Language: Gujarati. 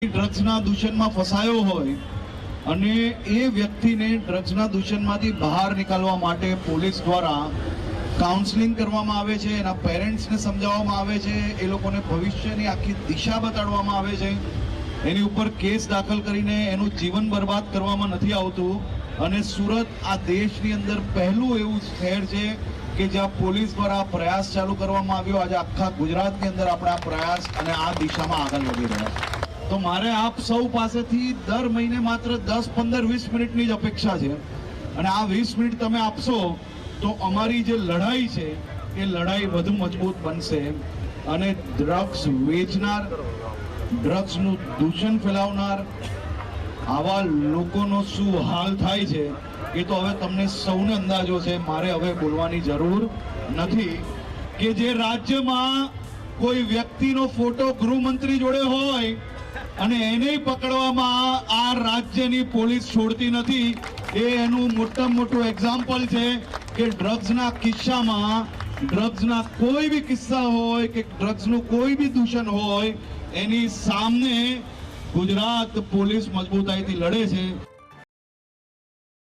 ડ્રગ્સના દૂષણમાં ફસાયો હોય અને એ વ્યક્તિને ડ્રગ્સના દૂષણમાંથી બહાર નીકળવા માટે પોલીસ દ્વારા કાઉન્સેલિંગ કરવામાં આવે છે, એના પેરેન્ટ્સને સમજાવવામાં આવે છે, એ લોકોને ભવિષ્યની આખી દિશા બતાડવામાં આવે છે, એની ઉપર કેસ દાખલ કરીને એનું જીવન બરબાદ કરવામાં નથી આવતું. અને સુરત આ દેશની અંદર પહેલું એવું શહેર છે કે જ્યાં પોલીસ દ્વારા પ્રયાસ ચાલુ કરવામાં આવ્યો. આજે આખા ગુજરાતની અંદર આપણે આ પ્રયાસ અને આ દિશામાં આગળ વધી રહ્યા છીએ. તો મારે આપ સૌ પાસેથી દર મહિને માત્ર 10, 15, 20 મિનિટની જ અપેક્ષા છે અને આ 20 મિનિટ તમે આપશો તો અમારી જે લડાઈ છે એ લડાઈ વધુ મજબૂત બનશે અને ડ્રગ્સ વેચનાર, ડ્રગ્સનું દૂષણ ફેલાવનાર આવા લોકોનો શું હાલ થાય છે એ તો હવે તમને સૌને અંદાજો છે. મારે હવે બોલવાની જરૂર નથી કે જે રાજ્યમાં કોઈ વ્યક્તિનો ફોટો ગૃહમંત્રી જોડે હોય અને એને પકડવામાં આ રાજ્યની પોલીસ છોડતી નથી, એ એનું મોટામાં મોટું એક્ઝામ્પલ છે કે ડ્રગ્સના કિસ્સામાં, ડ્રગ્સના કોઈ બી કિસ્સા હોય કે ડ્રગ્સનું કોઈ બી દૂષણ હોય એની સામે ગુજરાત પોલીસ મજબૂતાઈથી લડે છે.